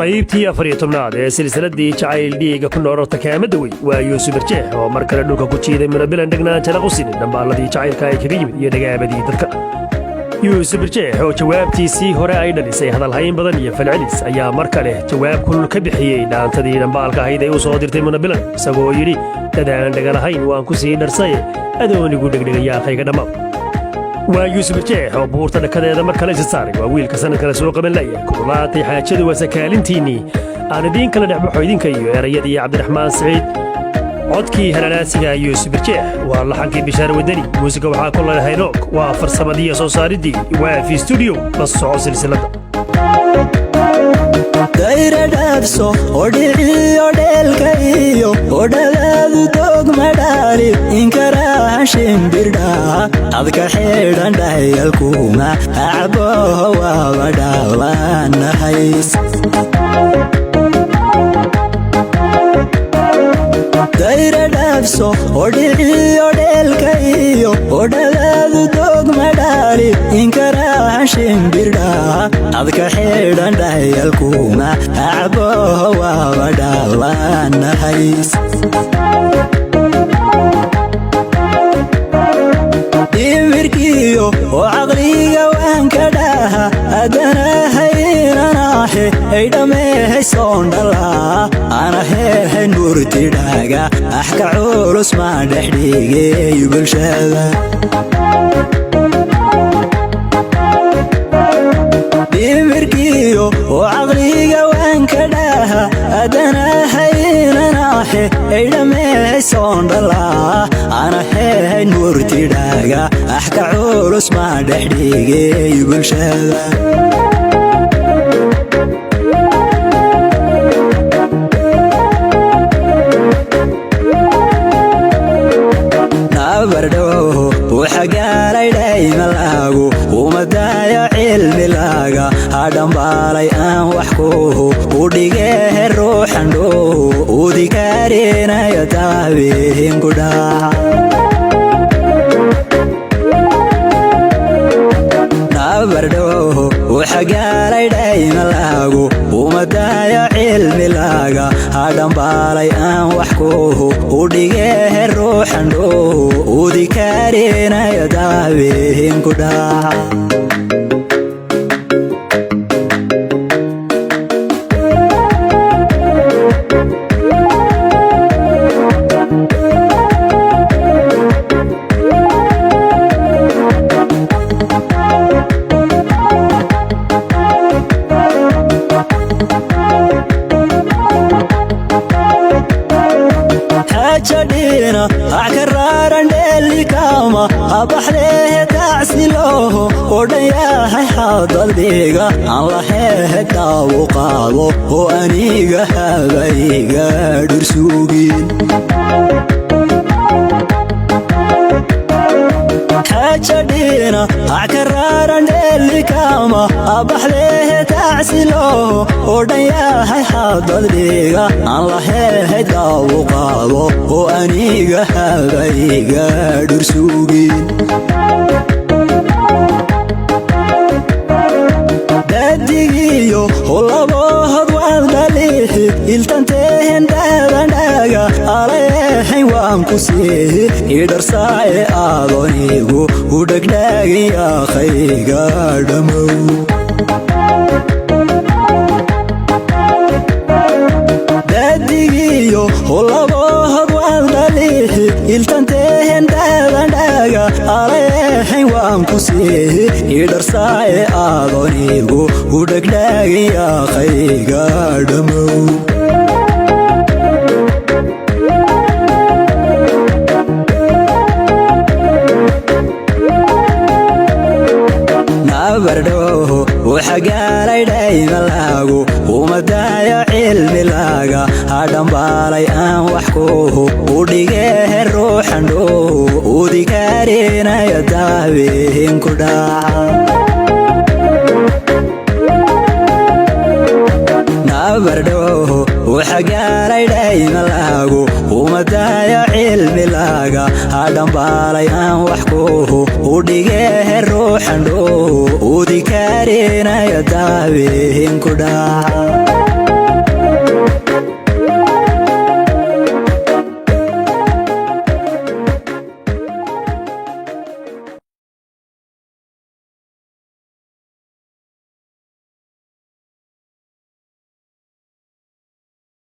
qaybtii 14aad ee silsiladii jacayl dhiiga ku noorota kaamadawey waa Yuusuf Barjeex oo mar kale dhulka ku jiiday mirabilan dhagnaan jala qusin dambaaladii jacaylka ay kaga yimid iyo dhagaabadii dadka Yuusuf Barjeex oo jawaabtiisii hore ay dhalisay hadalhayn badan iyo falcelis ayaa mar kale jawaab kulul ka bixiyay dhaantadii dambaalka ahayd ay u soo dirtay mirabilan isagoo yidhi dadaan dhagalahayn waan ku sii dharsay adoonigu dhegdhegayaa qayga dhammaan waa Yuusuf Barjeex oo buurta dhakadeeda mar kale isa saaray waa wiilka sanad kale soo qaban laya kululaatay xaajadu wasakaalintiinii aan idiin kala dhexbaxo idinka iyo erayadii Cabdiraxmaan Saciid codkii halalaasiga Yuusuf Barjeex waa laxankii Bishaar Wadani muusiga waxaa ku leedahay rock waa farsamadii soo saaridii waa fi studio la soco silsilada dayradabso odhiyo dheelkayo odhadaadu dog madhaali inkarahan shimbirda adka xidhan dhayalkuma acboho waaba dhaawanahays dayradabso odhiyo dheelkayo odhadaadu dog madhaali inkarahan shimbirda adka xidhan dhayalkuma acboho waaba dhaawanahays dhimirkiyo oo caqliga waan ka dhaha adanahayinanaahe ay dhammeehay soondhalaa anaheehay nuurtidhaaga axka culus maa dhexdhigeey bulshada dhimirkiyo oo caqliga waan ka dhaha adanahayinanaahe ay dhammeehay soondhalaa anaheehay nuurtidhaaga axka culus maa dhexdhigeey bulshada nabardhow waxagaalay dhaymalaagu umadaayo cilmilaaga hadhambaalay aan wax kuhu udhigee ruuxandhow udikaarinayo taabiinku dhaca nabardhow waxagaalay dhaymalaagu umadaayo cilmilaaga hadhambaalay aan wax kuhu udhigee ruuxandhow udikaarinayo taabiinku dhaca jadina akaraaran dheelikama abaxdehe tacsiloho odhayahay hadaldhiga aan lahehe daawo qaado oo aniga habayga dhursugin jadina akaraaran dheelikama abaxdehe tacsiloho odhayahay hadaldhiga aan lahehe daawo qaado oo aniga habayga dhursugin dadigiyo holabohod waad dhaliixid iltantehen daadandhaaga aleehayn waan ku siihi idharsaaye aadonigu u dhegdhaagin yaaqayga dhammow dadigiyo holabohod waad dhaliixid iltantehen daadandhaaga aleehayn waan ku siihi idharsaaye aadonigu u dhegdhaagin yaaqayga dhammow nabardhow waxagaalay dhaymalaagu umadaayo cilmilaaga hadhambaalay aan wax kuhu udhigee ruuxandhow udikaarinayo taabiinku dhaca nabardhow waxagaalay dhaymalaagu umadaayo cilmilaaga hadhambaalay aan wax kuhu udhigee ruuxandhow udikaarinayo taabiinku dhaca